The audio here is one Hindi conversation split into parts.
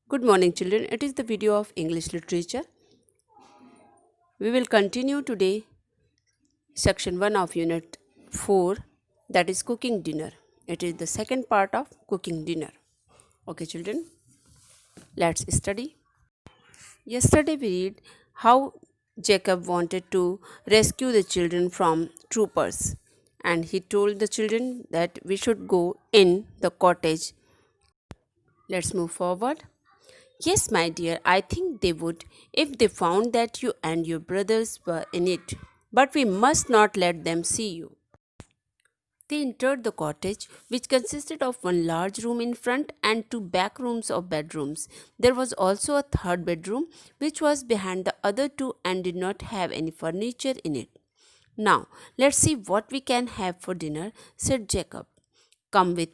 Good morning, children. It is the video of English literature. We will continue today section 1 of unit 4, that is cooking dinner. It is the second part of cooking dinner. Okay, children, let's study. Yesterday we read how Jacob wanted to rescue the children from troopers, and he told the children that we should go in the cottage. Let's move forward. Yes, my dear, I think they would if they found that you and your brothers were in it. But we must not let them see you. They entered the cottage, which consisted of one large room in front and two back rooms or bedrooms. There was also a third bedroom, which was behind the other two and did not have any furniture in it. Now, let's see what we can have for dinner, said Jacob. Come with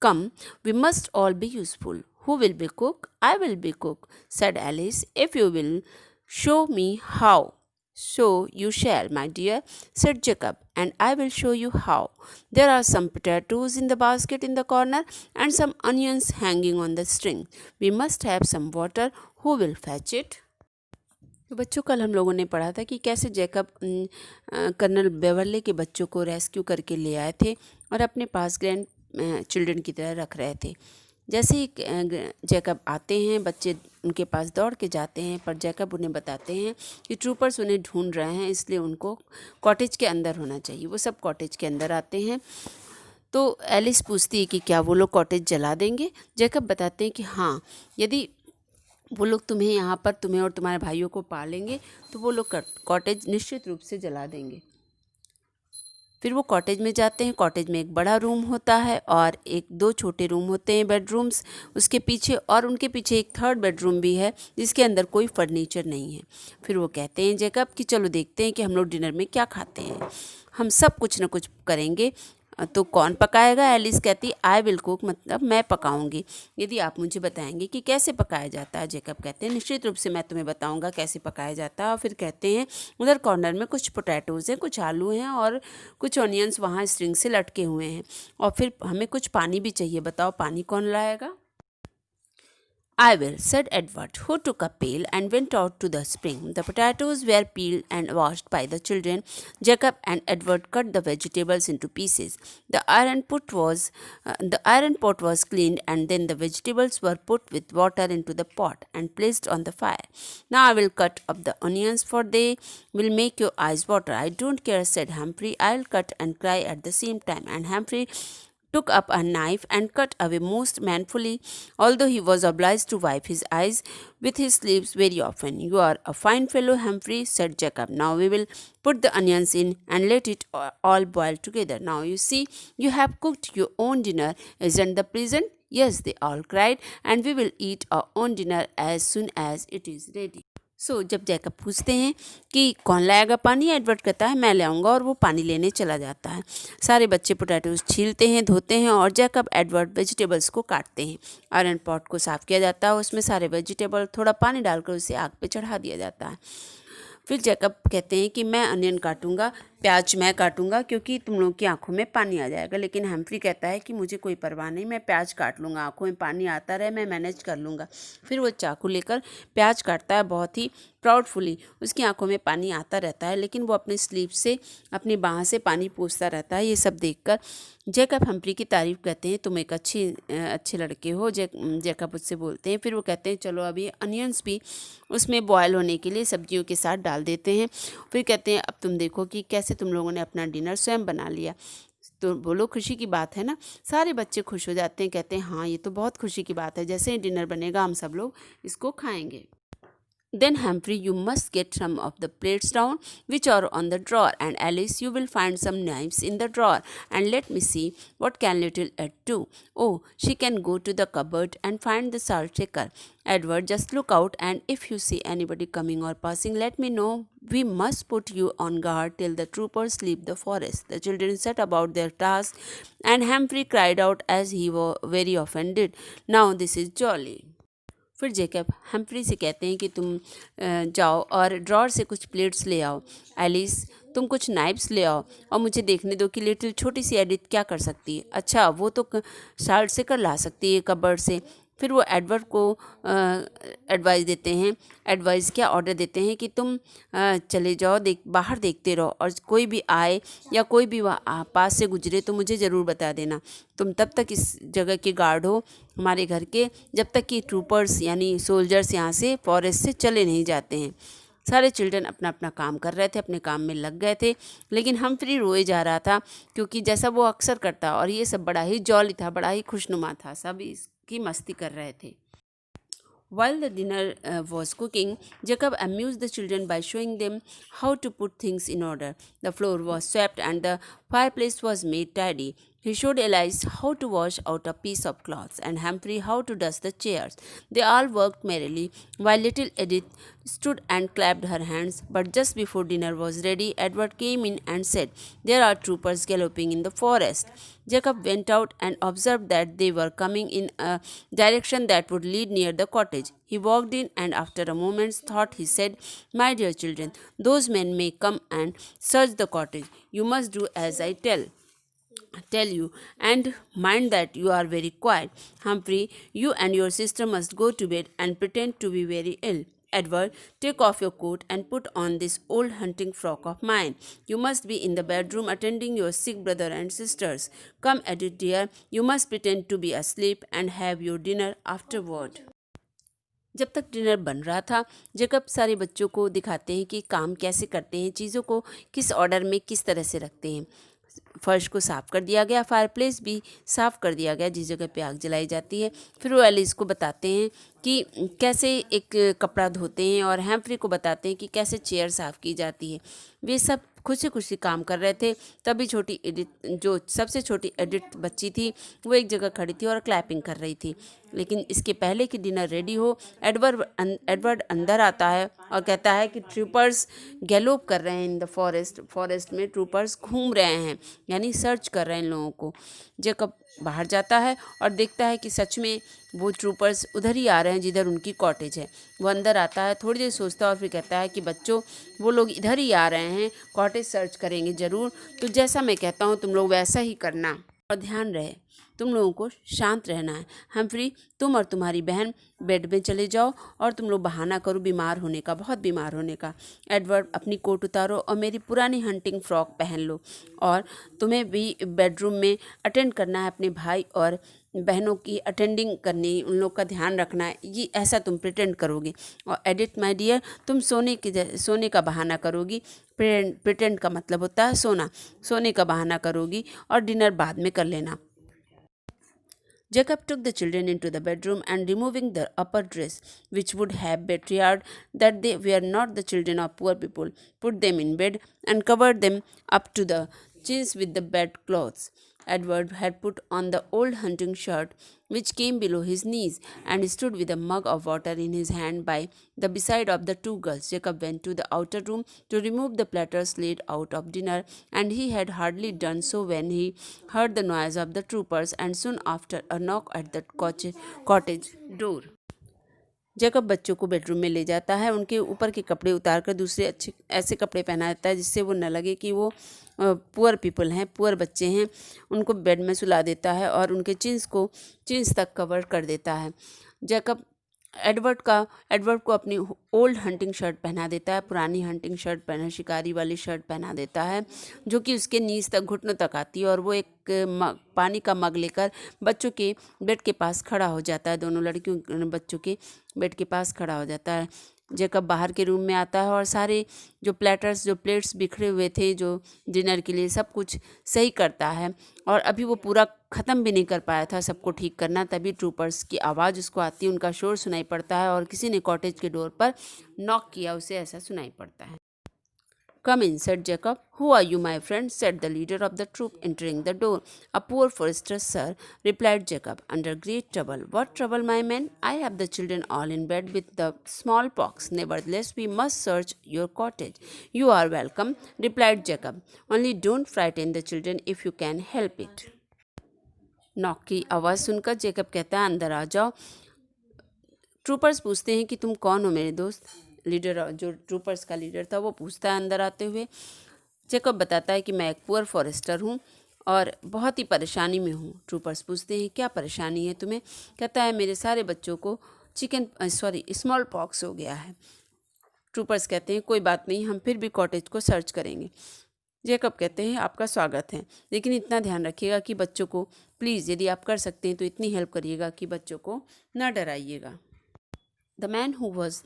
Come, we must all be useful. Who will be cook? I will be cook, said Alice, if you will show me how. So you shall, my dear, said Jacob, and I will show you how. There are some potatoes in the basket in the corner and some onions hanging on the string. We must have some water. Who will fetch it? तो बच्चों, कल हम लोगों ने पढ़ा था कि कैसे जैकब कर्नल बेवर्ले के बच्चों को रेस्क्यू करके ले आए थे और अपने पास ग्रैंड चिल्ड्रन की तरह रख रहे थे। जैसे ही जैकब आते हैं, बच्चे उनके पास दौड़ के जाते हैं, पर जैकब उन्हें बताते हैं कि ट्रूपर्स उन्हें ढूंढ रहे हैं, इसलिए उनको कॉटेज के अंदर होना चाहिए। वो सब कॉटेज के अंदर आते हैं। तो एलिस पूछती है कि क्या वो लोग कॉटेज जला देंगे। जैकब बताते हैं कि हाँ, यदि वो लोग तुम्हें और तुम्हारे भाइयों को पालेंगे तो वो लोग कॉटेज निश्चित रूप से जला देंगे। फिर वो कॉटेज में जाते हैं। कॉटेज में एक बड़ा रूम होता है और दो छोटे रूम होते हैं, बेडरूम्स, उसके पीछे, और उनके पीछे एक थर्ड बेडरूम भी है जिसके अंदर कोई फर्नीचर नहीं है। फिर वो कहते हैं जैकब कि चलो देखते हैं कि हम लोग डिनर में क्या खाते हैं। हम सब कुछ न कुछ करेंगे। तो कौन पकाएगा? एलिस कहती आई विल कुक, मतलब मैं पकाऊंगी, यदि आप मुझे बताएंगे कि कैसे पकाया जाता है। जैकब कहते हैं निश्चित रूप से मैं तुम्हें बताऊंगा कैसे पकाया जाता है। और फिर कहते हैं उधर कॉर्नर में कुछ पोटैटोज़ हैं, कुछ आलू हैं और कुछ ऑनियंस वहाँ स्ट्रिंग से लटके हुए हैं। और फिर हमें कुछ पानी भी चाहिए, बताओ पानी कौन लाएगा? I will, said Edward, who took a pail and went out to the spring. The potatoes were peeled and washed by the children. Jacob and Edward cut the vegetables into pieces. The iron pot was cleaned, and then the vegetables were put with water into the pot and placed on the fire. Now I will cut up the onions, for they will make your eyes water. I don't care, said Humphrey. I'll cut and cry at the same time. And Humphrey took up a knife and cut away most manfully, although he was obliged to wipe his eyes with his sleeves very often. You are a fine fellow, Humphrey, said Jacob. Now we will put the onions in and let it all boil together. Now you see, you have cooked your own dinner. Isn't the present? Yes, they all cried, and we will eat our own dinner as soon as it is ready. जब जैकब पूछते हैं कि कौन लाएगा पानी, एडवर्ड कहता है मैं ले आऊँगा, और वो पानी लेने चला जाता है। सारे बच्चे पोटैटोज छीलते हैं, धोते हैं, और जैकब एडवर्ड वेजिटेबल्स को काटते हैं। आयरन पॉट को साफ़ किया जाता है, उसमें सारे वेजिटेबल थोड़ा पानी डालकर उसे आग पे चढ़ा दिया जाता है। फिर जैकब कहते हैं कि मैं अनियन काटूंगा, प्याज मैं काटूंगा, क्योंकि तुम लोग की आंखों में पानी आ जाएगा। लेकिन हम्फ्री कहता है कि मुझे कोई परवाह नहीं, मैं प्याज काट लूँगा, आंखों में पानी आता रहे, मैं मैनेज कर लूँगा। फिर वो चाकू लेकर प्याज काटता है, बहुत ही प्राउडफुली। उसकी आंखों में पानी आता रहता है, लेकिन वो अपने स्लीव से, अपनी बाँह से पानी पोंछता रहता है। ये सब देखकर जैकब हम्फ्री की तारीफ़ कहते हैं, तुम एक अच्छे लड़के हो, जैकब उससे बोलते हैं। फिर वो कहते हैं चलो अभी अनियंस भी उसमें बॉयल होने के लिए सब्जियों के साथ डाल देते हैं। फिर कहते हैं अब तुम देखो कि कैसे तुम लोगों ने अपना डिनर स्वयं बना लिया। तो बोलो खुशी की बात है ना। सारे बच्चे खुश हो जाते हैं, कहते हैं हाँ ये तो बहुत खुशी की बात है, जैसे ही डिनर बनेगा हम सब लोग इसको खाएंगे। Then Humphrey, you must get some of the plates down which are on the drawer, and Alice, you will find some knives in the drawer, and let me see what can little Ed do. Oh, she can go to the cupboard and find the salt shaker. Edward, just look out, and if you see anybody coming or passing, let me know. We must put you on guard till the troopers leave the forest. The children set about their task, and Humphrey cried out as he very often did, now this is jolly. फिर जैकब हम्फ्री से कहते हैं कि तुम जाओ और ड्रॉर से कुछ प्लेट्स ले आओ। एलिस, तुम कुछ नाइफ्स ले आओ और मुझे देखने दो कि लिटिल छोटी सी एडिथ क्या कर सकती है। अच्छा, वो तो साल्ट से कर ला सकती है कबर्ड से। फिर वो एडवर्ड को एडवाइस क्या ऑर्डर देते हैं कि तुम चले जाओ, बाहर देखते रहो, और कोई भी आए या कोई भी पास से गुजरे तो मुझे ज़रूर बता देना। तुम तब तक इस जगह के गार्ड हो हमारे घर के, जब तक कि ट्रूपर्स यानी सोल्जर्स यहाँ से फॉरेस्ट से चले नहीं जाते हैं। सारे चिल्ड्रन अपना अपना काम कर रहे थे, अपने काम में लग गए थे, लेकिन हम्फ्री रोए जा रहा था, क्योंकि जैसा वो अक्सर करता, और ये सब बड़ा ही जॉली था, बड़ा ही खुशनुमा था, सब इसकी मस्ती कर रहे थे। While the dinner was cooking, Jacob amused the children by showing them how to put things in order. The floor was swept and the fireplace was made tidy. He showed Elise how to wash out a piece of cloth and Humphrey how to dust the chairs. They all worked merrily while little Edith stood and clapped her hands. But just before dinner was ready, Edward came in and said, "There are troopers galloping in the forest." Jacob went out and observed that they were coming in a direction that would lead near the cottage. He walked in and after a moment's thought he said, "My dear children, those men may come and search the cottage. You must do as I tell you, and mind that you are very quiet. Humphrey, you and your sister must go to bed and pretend to be very ill. Edward, take off your coat and put on this old hunting frock of mine. You must be in the bedroom attending your sick brother and sisters. Come, Edith dear, you must pretend to be asleep and have your dinner afterward." जब तक डिनर बन रहा था, जेकब सारे बच्चों को दिखाते हैं कि काम कैसे करते हैं, चीज़ों को किस ऑर्डर में किस तरह से रखते हैं। फर्श को साफ़ कर दिया गया, फायरप्लेस भी साफ़ कर दिया गया जिस जगह पे आग जलाई जाती है। फिर वो एलिस को बताते हैं कि कैसे एक कपड़ा धोते हैं, और हैम्फ्री को बताते हैं कि कैसे चेयर साफ़ की जाती है। वे सब खुशी खुशी काम कर रहे थे। तभी छोटी एडिथ, जो सबसे छोटी एडिथ बच्ची थी, वो एक जगह खड़ी थी और क्लैपिंग कर रही थी। लेकिन इसके पहले कि डिनर रेडी हो, एडवर्ड अंदर आता है और कहता है कि ट्रूपर्स गैलोप कर रहे हैं इन द फॉरेस्ट में ट्रूपर्स घूम रहे हैं, यानी सर्च कर रहे हैं इन लोगों को। जेकब बाहर जाता है और देखता है कि सच में वो ट्रूपर्स उधर ही आ रहे हैं जिधर उनकी कॉटेज है। वो अंदर आता है, थोड़ी देर सोचता है और फिर कहता है कि बच्चों, वो लोग इधर ही आ रहे हैं, कॉटेज सर्च करेंगे ज़रूर, तो जैसा मैं कहता हूँ तुम लोग वैसा ही करना, और ध्यान रहे तुम लोगों को शांत रहना है। हम्फ्री, तुम और तुम्हारी बहन बेड में चले जाओ और तुम लोग बहाना करो बीमार होने का, बहुत बीमार होने का। एडवर्ड, अपनी कोट उतारो और मेरी पुरानी हंटिंग फ्रॉक पहन लो, और तुम्हें भी बेडरूम में अटेंड करना है, अपने भाई और बहनों की अटेंडिंग करनी, उन लोग का ध्यान रखना है, ये ऐसा तुम प्रिटेंड करोगे। और एडिथ माय डियर, तुम सोने का बहाना करोगी। प्रिटेंड का मतलब होता है सोना, सोने का बहाना करोगी और डिनर बाद में कर लेना। Jacob took the children into the bedroom and removing the upper dress, which would have betrayed that they were not the children of poor people, put them in bed and covered them up to the chins with the bedclothes. Edward had put on the old hunting shirt, which came below his knees, and stood with a mug of water in his hand by the beside of the two girls. Jacob went to the outer room to remove the platters laid out of dinner, and he had hardly done so when he heard the noise of the troopers, and soon after a knock at the cottage door. Jacob बच्चों को बेडरूम में ले जाता है, उनके ऊपर के कपड़े उतार कर दूसरे अच्छे ऐसे कपड़े पहना देता है जिससे वो न लगे कि वो पुअर पीपल हैं, पुअर बच्चे हैं। उनको बेड में सुला देता है और उनके चिन्स तक कवर कर देता है। जैकब एडवर्ड को अपनी ओल्ड हंटिंग शर्ट पहना देता है, पुरानी हंटिंग शर्ट पहना, शिकारी वाली शर्ट पहना देता है जो कि उसके नीज तक, घुटनों तक आती है, और वो एक पानी का मग लेकर बच्चों के बेड के पास खड़ा हो जाता है। दोनों लड़कियों बच्चों के बेड के पास खड़ा हो जाता है। जेकब बाहर के रूम में आता है और सारे जो प्लेट्स बिखरे हुए थे जो डिनर के लिए, सब कुछ सही करता है, और अभी वो पूरा ख़त्म भी नहीं कर पाया था सबको ठीक करना, तभी ट्रूपर्स की आवाज़ उसको आती है, उनका शोर सुनाई पड़ता है और किसी ने कॉटेज के डोर पर नॉक किया, उसे ऐसा सुनाई पड़ता है। "Come in," said Jacob. "Who are you, my friend?" said the leader of the troop, entering the door. "A poor forester, sir," replied Jacob, "under great trouble." "What trouble, my man?" "I have the children all in bed with the smallpox. Nevertheless, we must search your cottage." "You are welcome," replied Jacob. "Only don't frighten the children if you can help it." Knock की आवाज़ सुनकर जेकब कहता है, "अंदर आ जाओ।" ट्रूपर्स पूछते हैं कि तुम कौन हो मेरे दोस्त। लीडर, जो ट्रूपर्स का लीडर था, वो पूछता है अंदर आते हुए। जेकब बताता है कि मैं एक पुअर फॉरेस्टर हूँ, और बहुत ही परेशानी में हूँ। ट्रूपर्स पूछते हैं क्या परेशानी है तुम्हें? कहता है मेरे सारे बच्चों को स्मॉल पॉक्स हो गया है। ट्रूपर्स कहते हैं कोई बात नहीं, हम फिर भी कॉटेज को सर्च करेंगे। जेकब कहते हैं आपका स्वागत है, लेकिन इतना ध्यान रखिएगा कि बच्चों को प्लीज़, यदि आप कर सकते हैं तो इतनी हेल्प करिएगा कि बच्चों को न डराइएगा। The man, who was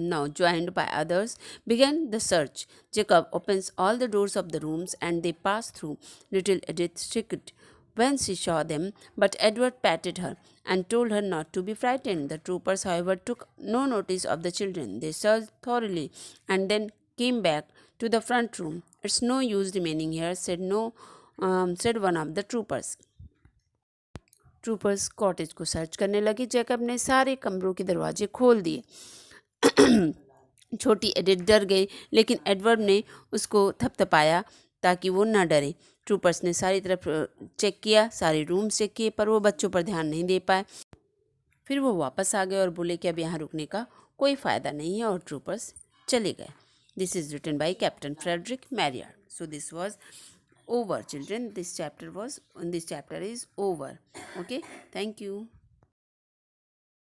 now joined by others, began the search. Jacob opens all the doors of the rooms and they pass through. Little Edith shrieked when she saw them, but Edward patted her and told her not to be frightened. The troopers, however, took no notice of the children. They searched thoroughly and then came back to the front room. It's no use remaining here, said one of the troopers. Troopers cottage को सर्च करने लगे। जैकब ने सारे कमरों के दरवाजे खोल दिए। छोटी एडिथ डर गई, लेकिन एडवर्ड ने उसको थपथपाया ताकि वो ना डरे। ट्रूपर्स ने सारी तरफ चेक किया, सारे रूम चेक किए, पर वो बच्चों पर ध्यान नहीं दे पाए। फिर वो वापस आ गए और बोले कि अब यहाँ रुकने का कोई फ़ायदा नहीं है, और ट्रूपर्स चले गए। This is written by captain Frederick Marryat. So this was over, children. This chapter is over. Okay, thank you.